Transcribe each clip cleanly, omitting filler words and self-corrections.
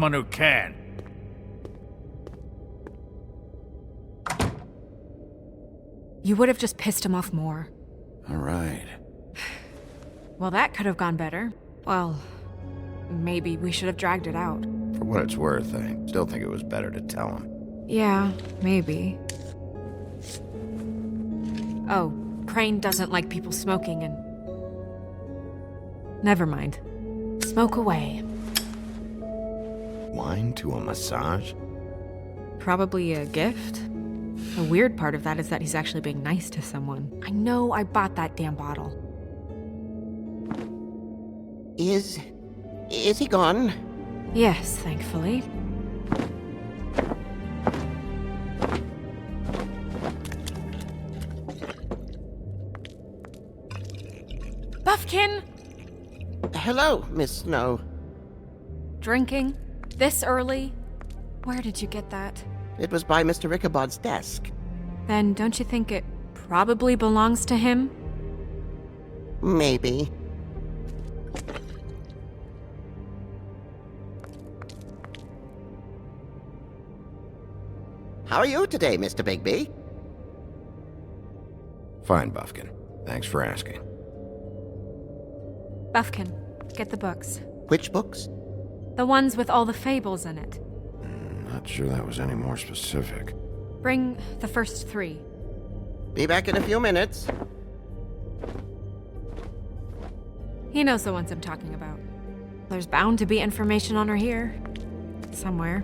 someone who can. You would have just pissed him off more. All right. Well, that could have gone better. Well, maybe we should have dragged it out. For what it's worth, I still think it was better to tell him. Yeah, maybe. Oh, Crane doesn't like people smoking and... Never mind. Smoke away. Wine to a massage? Probably a gift. The weird part of that is that he's actually being nice to someone. I know I bought that damn bottle. Is he gone? Yes, thankfully. Buffkin! Hello, Miss Snow. Drinking? This early? Where did you get that? It was by Mr. Ichabod's desk. Then don't you think it probably belongs to him? Maybe. How are you today, Mr. Bigby? Fine, Buffkin. Thanks for asking. Buffkin, get the books. Which books? The ones with all the fables in it. Not sure that was any more specific. Bring the first 3. Be back in a few minutes. He knows the ones I'm talking about. There's bound to be information on her here. Somewhere.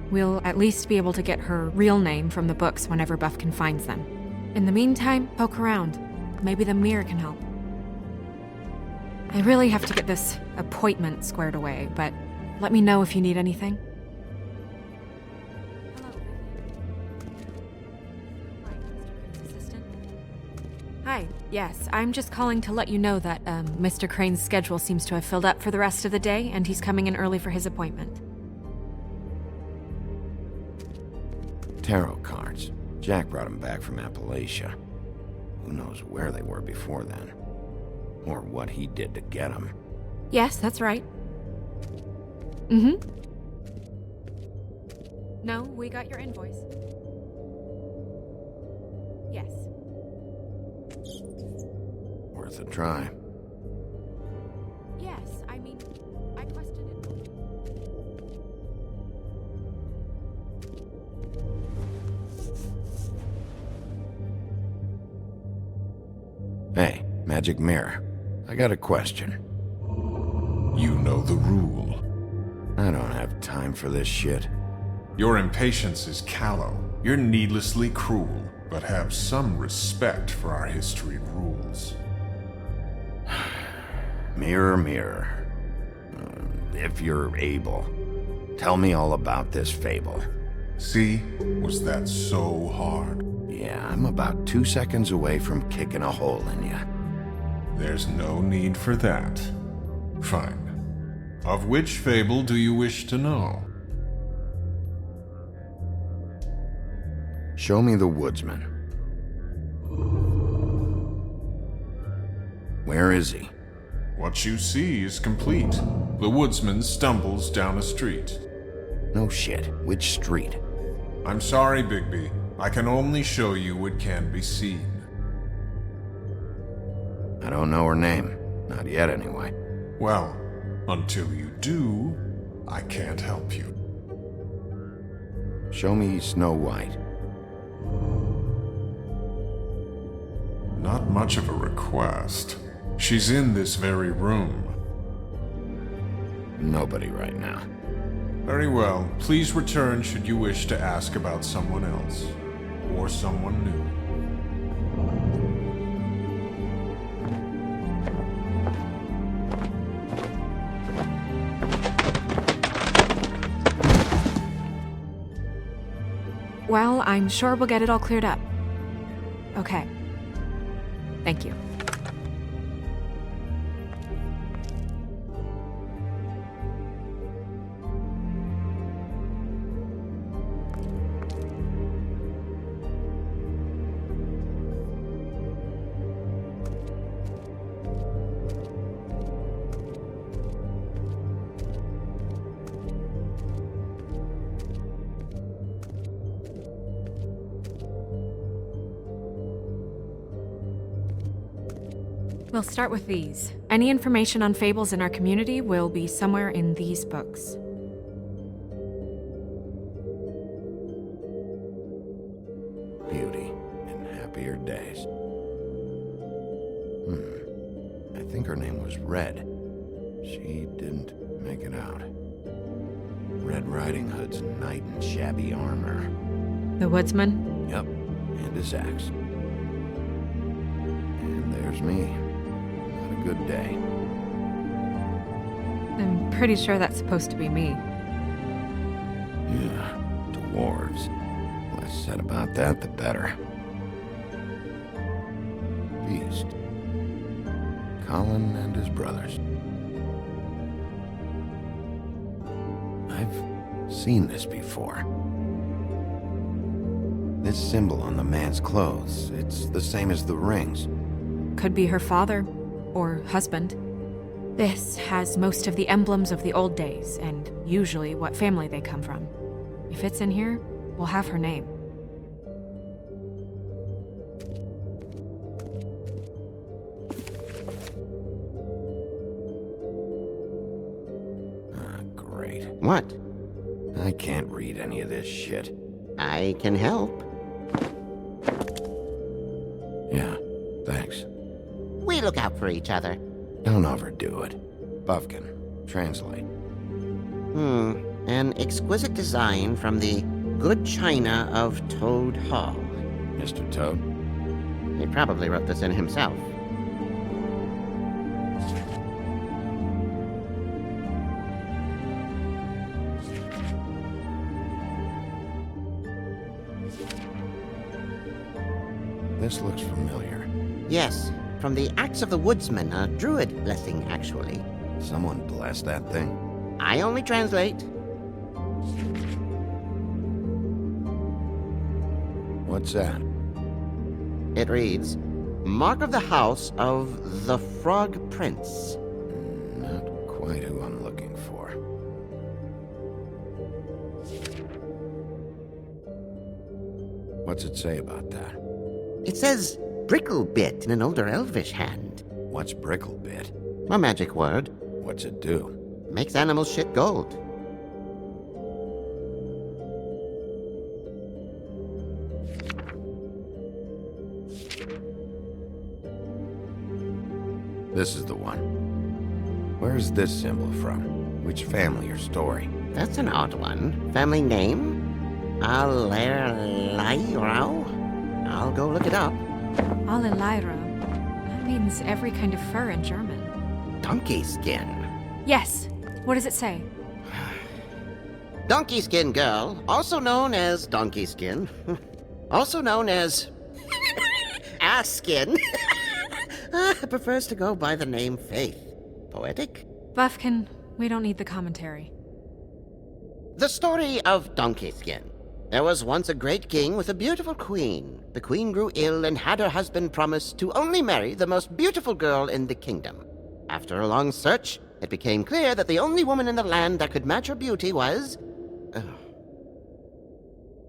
We'll at least be able to get her real name from the books whenever Buffkin finds them. In the meantime, poke around. Maybe the mirror can help. I really have to get this appointment squared away, but let me know if you need anything. Hi, yes, I'm just calling to let you know that Mr. Crane's schedule seems to have filled up for the rest of the day, and he's coming in early for his appointment. Tarot cards. Jack brought them back from Appalachia. Who knows where they were before then? Or what he did to get them. Yes, that's right. Mm-hmm. No, we got your invoice. Yes. Worth a try. Yes, I mean, I questioned it. Hey, Magic Mirror. I got a question. You know the rule. I don't have time for this shit. Your impatience is callow. You're needlessly cruel, but have some respect for our history rules. Mirror, mirror. If you're able, tell me all about this fable. See? Was that so hard? Yeah, I'm about 2 seconds away from kicking a hole in you. There's no need for that. Fine. Of which fable do you wish to know? Show me the woodsman. Where is he? What you see is complete. The woodsman stumbles down a street. No shit. Which street? I'm sorry, Bigby. I can only show you what can be seen. I don't know her name. Not yet, anyway. Well, until you do, I can't help you. Show me Snow White. Not much of a request. She's in this very room. Nobody right now. Very well. Please return should you wish to ask about someone else. Or someone new. Well, I'm sure we'll get it all cleared up. Okay. Thank you. We'll start with these. Any information on fables in our community will be somewhere in these books. Beauty in happier days. I think her name was Red. She didn't make it out. Red Riding Hood's knight in shabby armor. The woodsman? Yep, and his axe. And there's me. Not a good day. I'm pretty sure that's supposed to be me. Yeah, dwarves. Less said about that, the better. Beast. Colin and his brothers. I've seen this before. This symbol on the man's clothes, it's the same as the rings. Could be her father or husband. This has most of the emblems of the old days and usually what family they come from. If it's in here, we'll have her name. Great. What? I can't read any of this shit. I can help. Yeah, thanks. We look out for each other. Don't overdo it. Buffkin, translate. An exquisite design from the good china of Toad Hall. Mr. Toad? He probably wrote this in himself. This looks familiar. Yes, from the Axe of the Woodsman, a druid blessing, actually. Someone blessed that thing? I only translate. What's that? It reads, Mark of the House of the Frog Prince. Not quite who I'm looking for. What's it say about that? It says Bricklebit in an older elvish hand. What's Bricklebit? A magic word. What's it do? Makes animals shit gold. This is the one. Where's this symbol from? Which family or story? That's an odd one. Family name? Allerleirauh? I'll go look it up. Allelaira. That means every kind of fur in German. Donkey skin. Yes. What does it say? Donkey skin girl, also known as donkey skin, also known as ass skin, prefers to go by the name Faith. Poetic? Buffkin, we don't need the commentary. The story of Donkey Skin. There was once a great king with a beautiful queen. The queen grew ill and had her husband promise to only marry the most beautiful girl in the kingdom. After a long search, it became clear that the only woman in the land that could match her beauty was...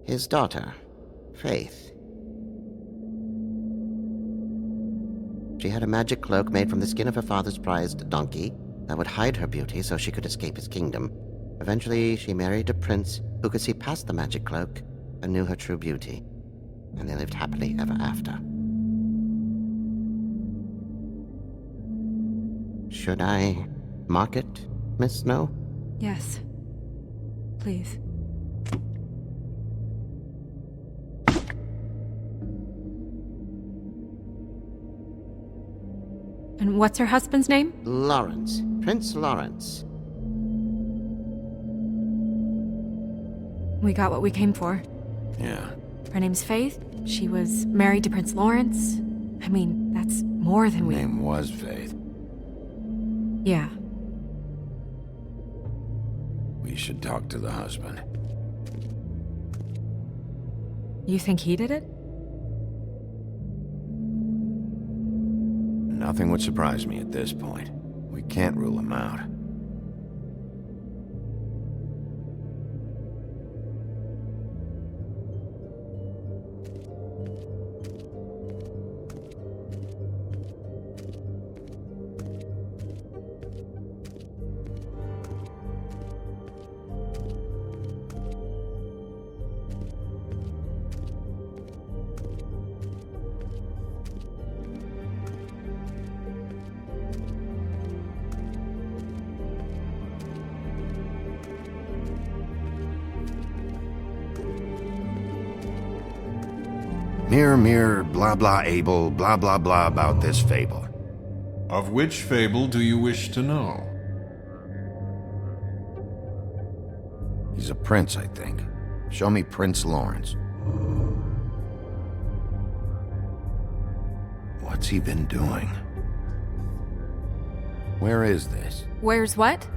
his daughter, Faith. She had a magic cloak made from the skin of her father's prized donkey that would hide her beauty so she could escape his kingdom. Eventually, she married a prince who could see past the magic cloak and knew her true beauty. And they lived happily ever after. Should I mark it, Miss Snow? Yes. Please. And what's her husband's name? Lawrence. Prince Lawrence. We got what we came for. Yeah. Her name's Faith. She was married to Prince Lawrence. I mean, that's more than we... Name was Faith. Yeah. We should talk to the husband. You think he did it? Nothing would surprise me at this point. We can't rule him out. Mirror, mirror, blah blah able, blah blah blah about this fable. Of which fable do you wish to know? He's a prince, I think. Show me Prince Lawrence. What's he been doing? Where is this? Where's what?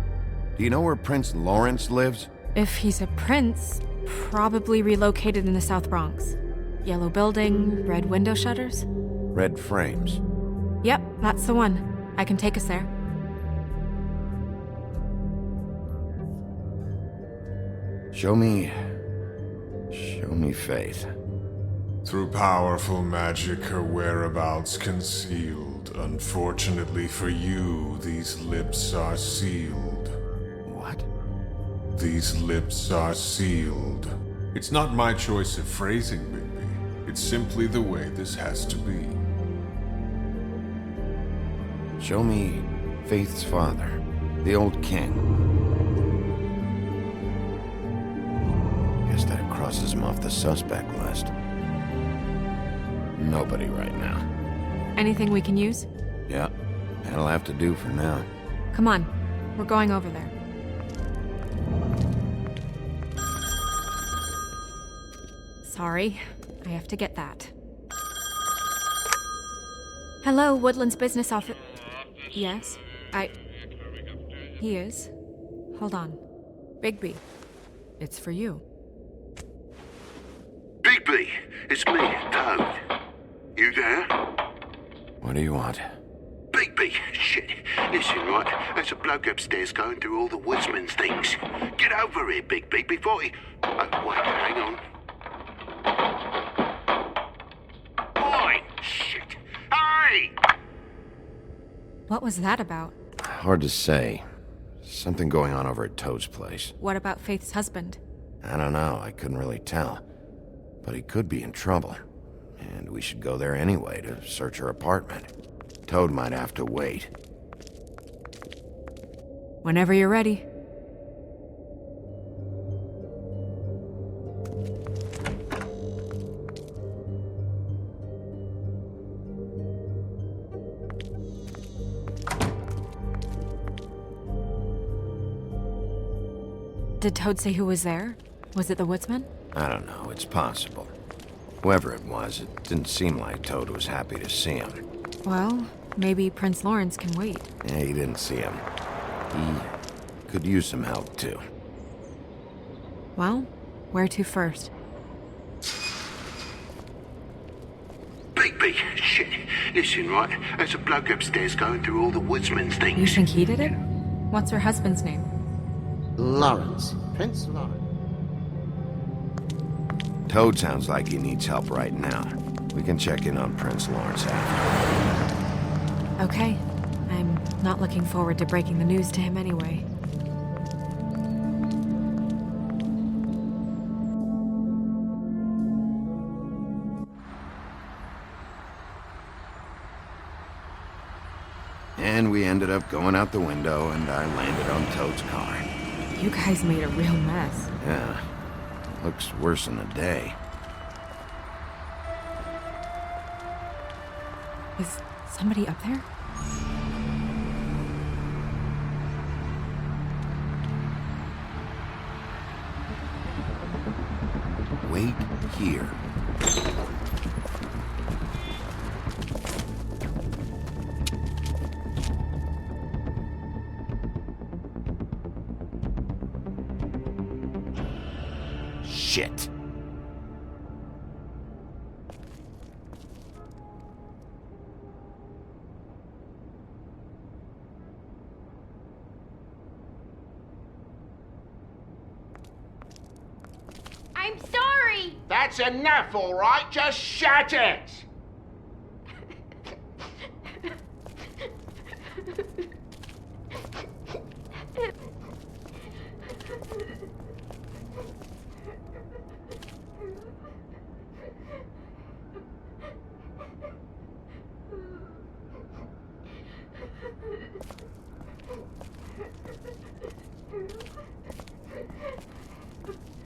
Do you know where Prince Lawrence lives? If he's a prince, probably relocated in the South Bronx. Yellow building, red window shutters. Red frames. Yep, that's the one. I can take us there. Show me Faith. Through powerful magic, her whereabouts concealed. Unfortunately for you, these lips are sealed. What? These lips are sealed. It's not my choice of phrasing, Bigby. It's simply the way this has to be. Show me Faith's father, the old king. Guess that crosses him off the suspect list. Nobody right now. Anything we can use? Yeah, that'll have to do for now. Come on, we're going over there. Sorry, I have to get that. Hello, Woodland's business office. Yes, He is. Hold on. Bigby, it's for you. Bigby, it's me, Toad. You there? What do you want? Bigby, shit. Listen, right, there's a bloke upstairs going through all the woodsman's things. Get over here, Bigby, before he... Oh, wait, hang on. Oi, shit. Hey! What was that about? Hard to say. Something going on over at Toad's place. What about Faith's husband? I don't know, I couldn't really tell. But he could be in trouble. And we should go there anyway to search her apartment. Toad might have to wait. Whenever you're ready. Did Toad say who was there? Was it the woodsman? I don't know, it's possible. Whoever it was, it didn't seem like Toad was happy to see him. Well, maybe Prince Lawrence can wait. Yeah, he didn't see him. He could use some help, too. Well, where to first? Bigby, shit. Listen, right, there's a bloke upstairs going through all the woodsman's You things. think he did it? What's her husband's name? Lawrence. Prince Lawrence. Toad sounds like he needs help right now. We can check in on Prince Lawrence after. Okay. I'm not looking forward to breaking the news to him anyway. And we ended up going out the window, and I landed on Toad's car. You guys made a real mess. Yeah, looks worse than a day. Is somebody up there? Wait here. Shit. I'm sorry! That's enough, all right? Just shut it!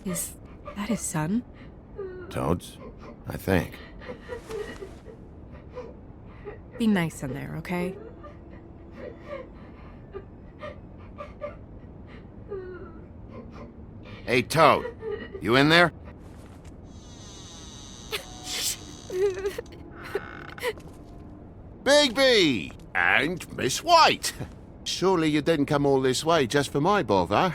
Is that his son? Toad's? I think. Be nice in there, okay? Hey, Toad. You in there? Bigby! And Miss White! Surely you didn't come all this way just for my bother?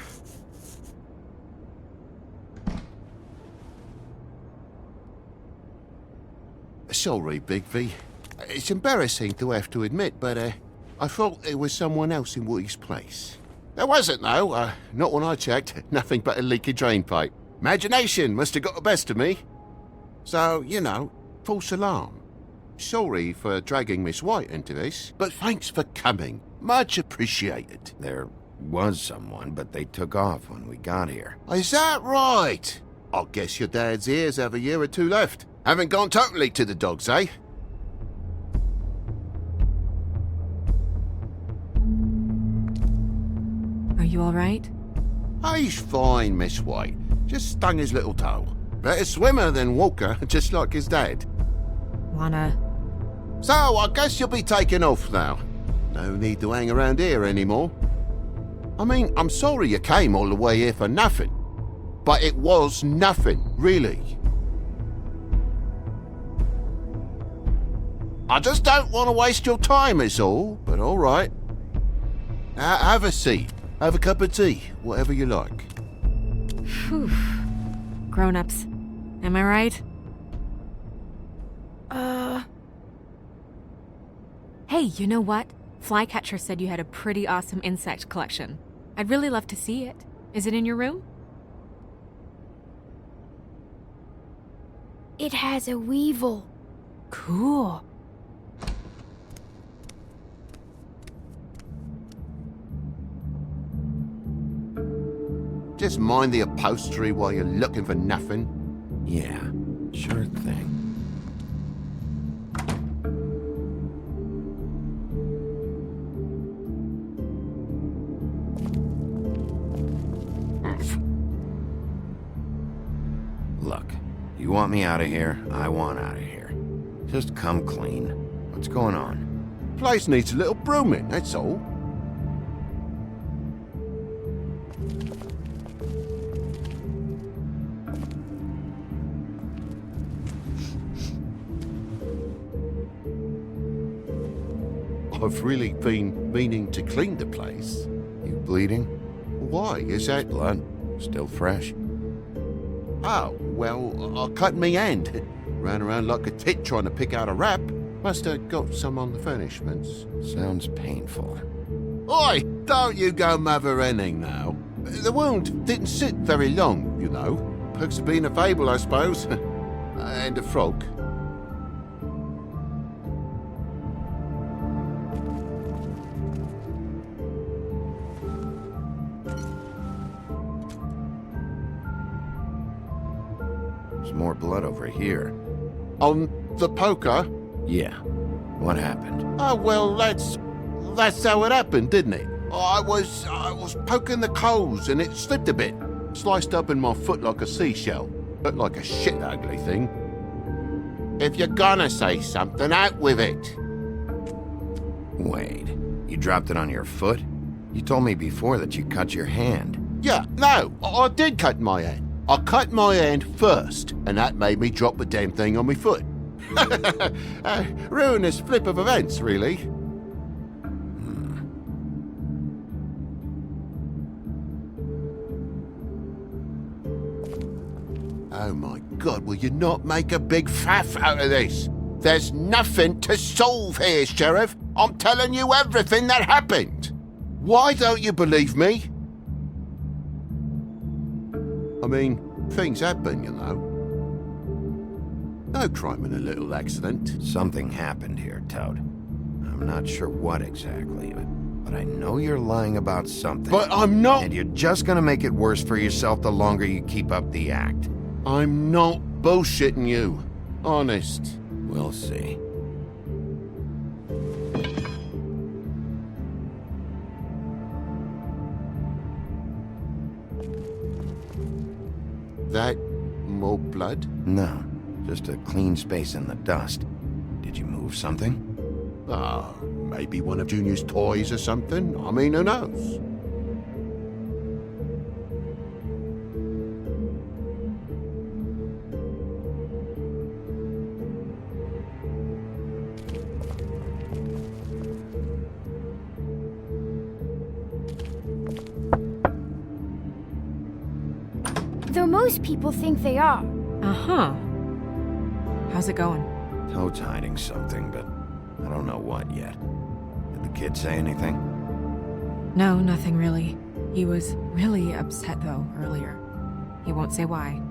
Sorry, Bigby. It's embarrassing to have to admit, but I thought there was someone else in Woody's place. There wasn't, though. Not when I checked. Nothing but a leaky drain pipe. Imagination must have got the best of me. So, you know, false alarm. Sorry for dragging Miss White into this, but thanks for coming. Much appreciated. There was someone, but they took off when we got here. Is that right? I guess your dad's ears have a year or two left. Haven't gone totally to the dogs, eh? Are you alright? He's fine, Miss White. Just stung his little toe. Better swimmer than walker, just like his dad. Wanna... So, I guess you'll be taking off now. No need to hang around here anymore. I mean, I'm sorry you came all the way here for nothing. But it was nothing, really. I just don't want to waste your time, is all. But all right. Have a seat. Have a cup of tea. Whatever you like. Phew. Grown-ups. Am I right? Hey, you know what? Flycatcher said you had a pretty awesome insect collection. I'd really love to see it. Is it in your room? It has a weevil. Cool. Just mind the upholstery while you're looking for nothing. Yeah, sure thing. Look, you want me out of here? I want out of here. Just come clean. What's going on? Place needs a little brooming, that's all. I've really been meaning to clean the place. You bleeding? Why? Is that... Blood? Still fresh? Oh, well, I cut me hand. Ran around like a tit trying to pick out a wrap. Must have got some on the furnishments. Sounds painful. Oi! Don't you go mother-henning now. The wound didn't sit very long, you know. Perks of being a fable, I suppose. And a frog. There's more blood over here. On the poker? Yeah. What happened? Oh, well, that's how it happened, didn't it? I was poking the coals and it slipped a bit. Sliced up in my foot like a seashell. Looked like a shit ugly thing. If you're gonna say something, out with it. Wait, you dropped it on your foot? You told me before that you cut your hand. Yeah, no, I did cut my hand. I cut my hand first, and that made me drop the damn thing on my foot. Ruinous flip of events, really. Oh my God, will you not make a big faff out of this? There's nothing to solve here, Sheriff. I'm telling you everything that happened. Why don't you believe me? I mean, things happen, you know. No crime in a little accident. Something happened here, Toad. I'm not sure what exactly, but I know you're lying about something. But I'm not... And you're just gonna make it worse for yourself the longer you keep up the act. I'm not bullshitting you. Honest. We'll see. That more blood? No, Just a clean space in the dust. Did you move something? Maybe one of Junior's toys or something. I mean, who knows? Though most people think they are. Uh-huh. How's it going? Toad's hiding something, but I don't know what yet. Did the kid say anything? No, nothing really. He was really upset, though, earlier. He won't say why.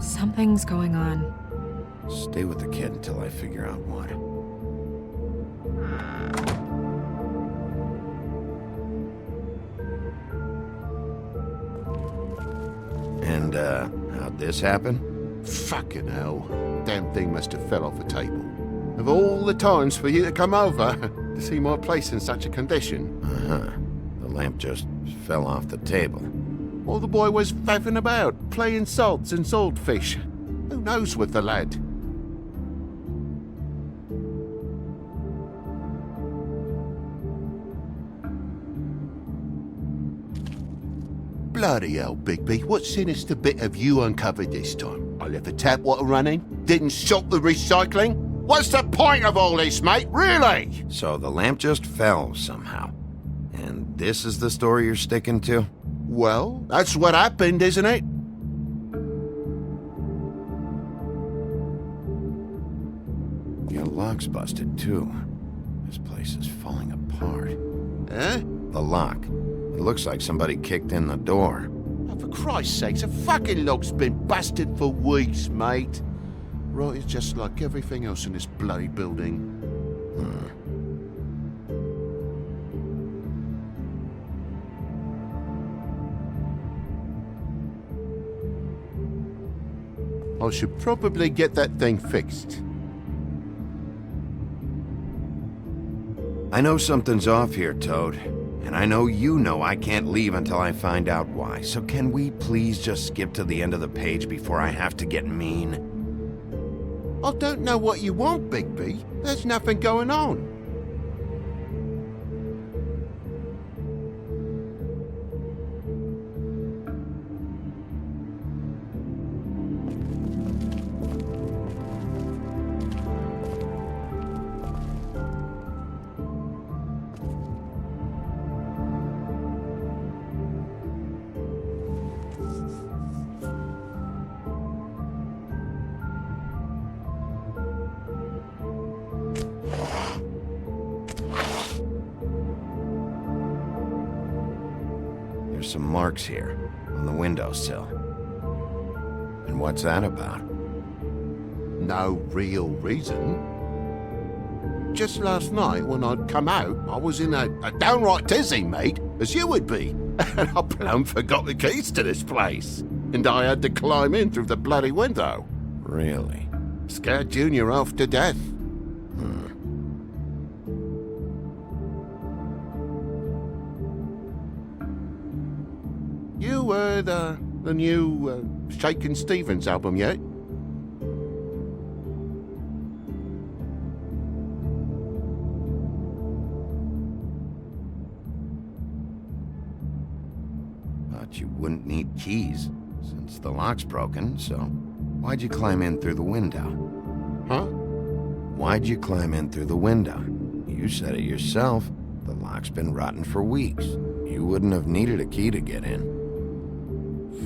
Something's going on. Stay with the kid until I figure out what. And, how'd this happen? Fucking hell. Damn thing must have fell off the table. Of all the times for you to come over to see my place in such a condition. Uh-huh. The lamp just fell off the table. While the boy was faffing about, playing salts and swordfish. Who knows with the lad? Bloody hell, Bigby. What sinister bit have you uncovered this time? I left the tap water running? Didn't stop the recycling? What's the point of all this, mate? Really? So the lamp just fell somehow. And this is the story you're sticking to? Well, that's what happened, isn't it? Your lock's busted too. This place is falling apart. Eh? The lock. It looks like somebody kicked in the door. Oh, for Christ's sakes, a fucking lock's been busted for weeks, mate. Right, it's just like everything else in this bloody building. I should probably get that thing fixed. I know something's off here, Toad. And I know you know I can't leave until I find out why. So can we please just skip to the end of the page before I have to get mean? I don't know what you want, Bigby. There's nothing going on. There's some marks here on the windowsill. And what's that about? No real reason. Just last night, when I'd come out, I was in a downright tizzy, mate, as you would be. And I plumb forgot the keys to this place. And I had to climb in through the bloody window. Really? Scared Junior half to death. You heard the new Shakin' Stevens album yet? Thought you wouldn't need keys, since the lock's broken, so why'd you climb in through the window? Huh? Why'd you climb in through the window? You said it yourself. The lock's been rotten for weeks. You wouldn't have needed a key to get in.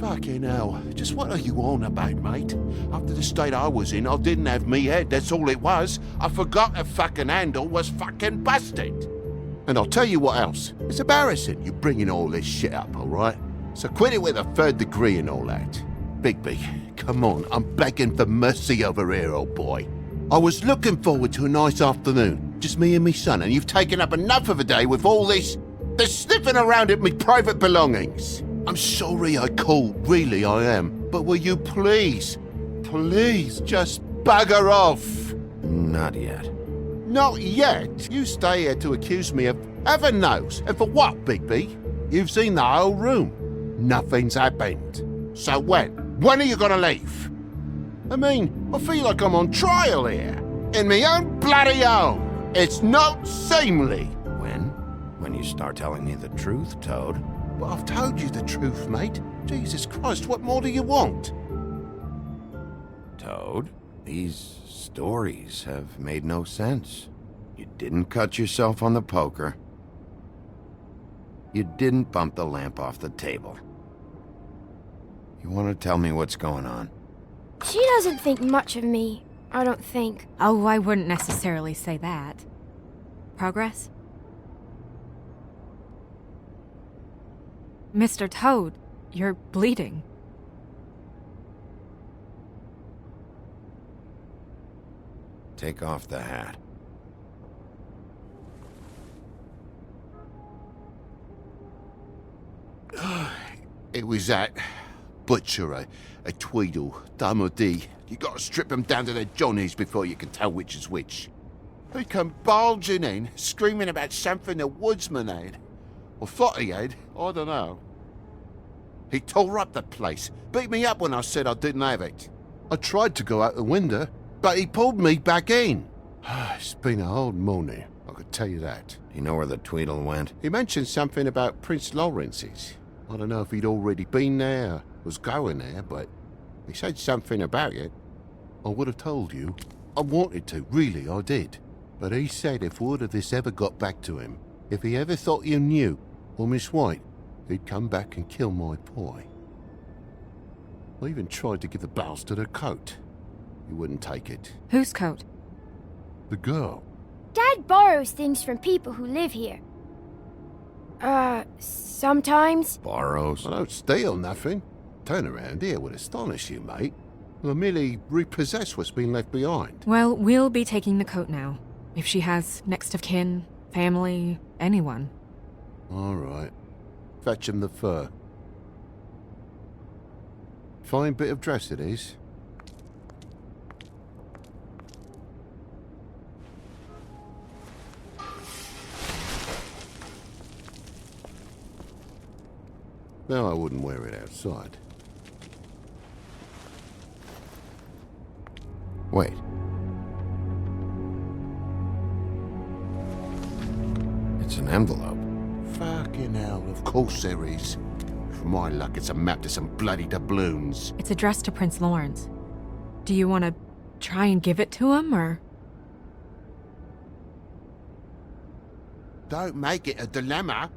Fucking hell. Just what are you on about, mate? After the state I was in, I didn't have me head, that's all it was. I forgot the fucking handle was fucking busted. And I'll tell you what else. It's embarrassing you bringing all this shit up, alright? So quit it with a third degree and all that. Bigby, come on, I'm begging for mercy over here, old boy. I was looking forward to a nice afternoon, just me and me son, and you've taken up enough of a day with all this sniffing around at me private belongings. I'm sorry I called, really I am. But will you please just bugger off? Not yet. Not yet? You stay here to accuse me of heaven knows. And for what, Bigby? You've seen the whole room. Nothing's happened. So when? When are you gonna leave? I mean, I feel like I'm on trial here. In my own bloody home. It's not seemly. When you start telling me the truth, Toad. But I've told you the truth, mate. Jesus Christ, what more do you want? Toad, these stories have made no sense. You didn't cut yourself on the poker. You didn't bump the lamp off the table. You want to tell me what's going on? She doesn't think much of me, I don't think. Oh, I wouldn't necessarily say that. Progress? Mr. Toad, you're bleeding. Take off the hat. It was that butcher, a Tweedle, Dumody. You gotta strip them down to their johnnies before you can tell which is which. He come bulging in, screaming about something the woodsman had. Or thought he had, I don't know. He tore up the place, beat me up when I said I didn't have it. I tried to go out the window, but he pulled me back in. It's been a hard morning, I could tell you that. Do you know where the Tweedle went? He mentioned something about Prince Lawrence's. I don't know if he'd already been there or was going there, but he said something about it. I would have told you. I wanted to, really, I did. But he said if word of this ever got back to him, if he ever thought you knew, or Miss White, he'd come back and kill my boy. I even tried to give the bastard a coat. He wouldn't take it. Whose coat? The girl. Dad borrows things from people who live here. Sometimes. Borrows? I don't steal nothing. Turn around here would astonish you, mate. I merely repossess what's been left behind. Well, we'll be taking the coat now. If she has next of kin, family, anyone. All right. Fetch him the fur. Fine bit of dress it is. No, I wouldn't wear it outside. Wait. It's an envelope. Fucking hell, of course there is. For my luck, it's a map to some bloody doubloons. It's addressed to Prince Lawrence. Do you want to try and give it to him, or...? Don't make it a dilemma.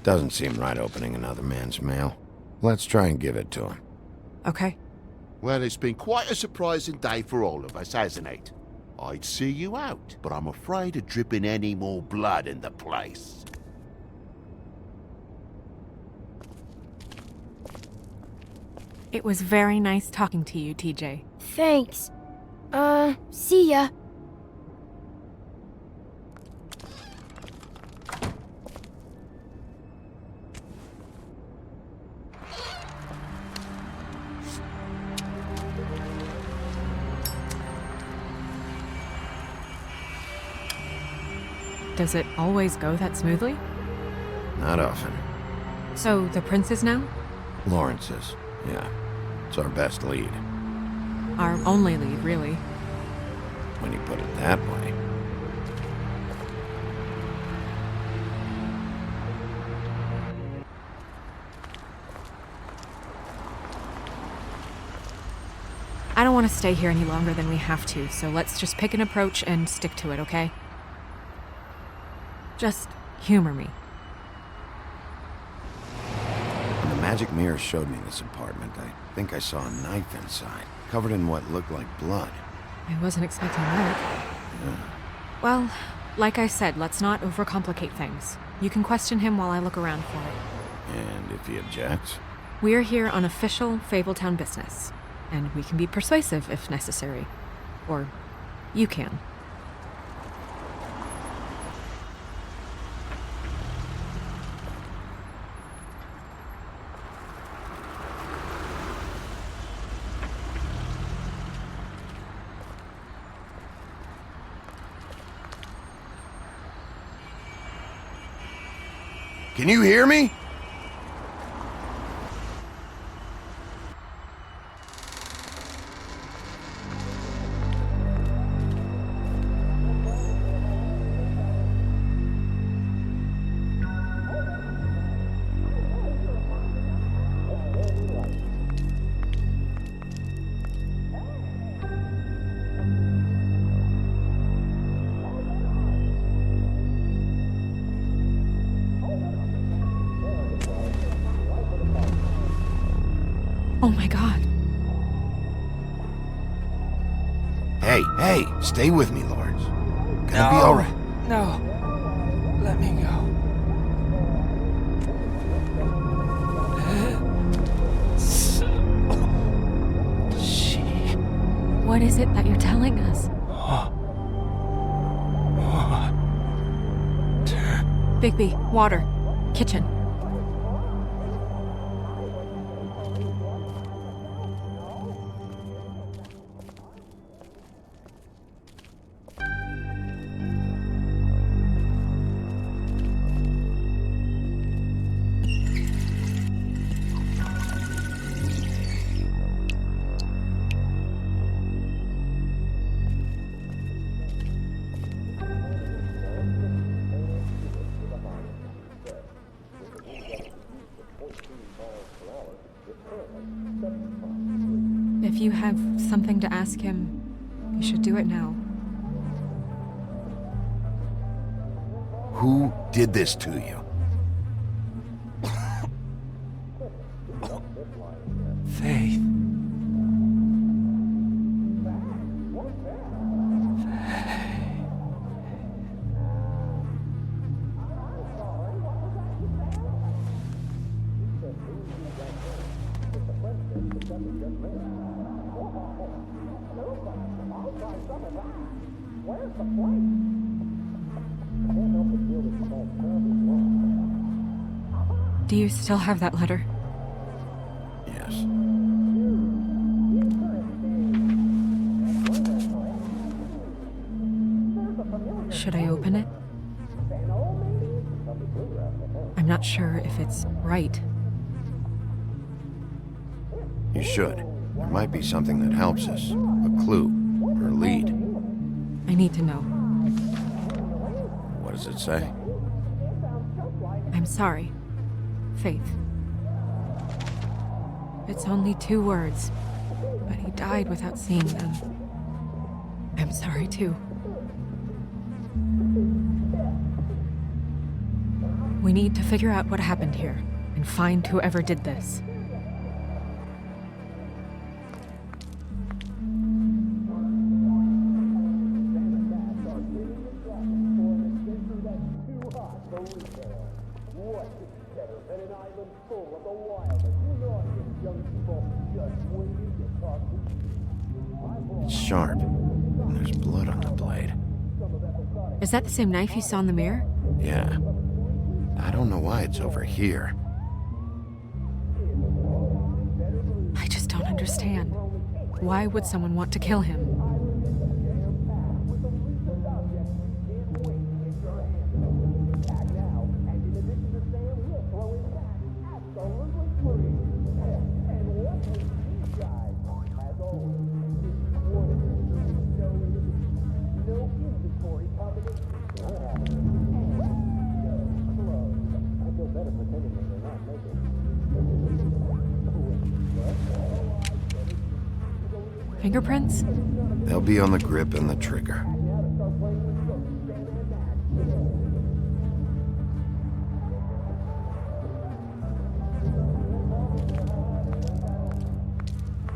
Doesn't seem right opening another man's mail. Let's try and give it to him. Okay. Well, it's been quite a surprising day for all of us, hasn't it? I'd see you out, but I'm afraid of dripping any more blood in the place. It was very nice talking to you, TJ. Thanks. See ya. Does it always go that smoothly? Not often. So, the prince's now? Lawrence's. Yeah. It's our best lead. Our only lead, really. When you put it that way. I don't want to stay here any longer than we have to, so let's just pick an approach and stick to it, okay? Just humor me. When the magic mirror showed me this apartment, I think I saw a knife inside, covered in what looked like blood. I wasn't expecting that. Well, like I said, let's not overcomplicate things. You can question him while I look around for it. And if he objects? We're here on official Fabletown business, and we can be persuasive if necessary. Or you can. Can you hear me? Oh my god. Hey, stay with me, Lords. Gonna be alright. No. Let me go. What is it that you're telling us? Bigby, water. Kitchen. If you have something to ask him, you should do it now. Who did this to you? Faith. Do you still have that letter? Yes. Should I open it? I'm not sure if it's right. You should. There might be something that helps us. A clue. Or a lead. I need to know. What does it say? I'm sorry. Faith. It's only 2 words, but he died without seeing them. I'm sorry too. We need to figure out what happened here and find whoever did this. It's sharp. And there's blood on the blade. Is that the same knife you saw in the mirror? Yeah. I don't know why it's over here. I just don't understand. Why would someone want to kill him? Fingerprints? They'll be on the grip and the trigger.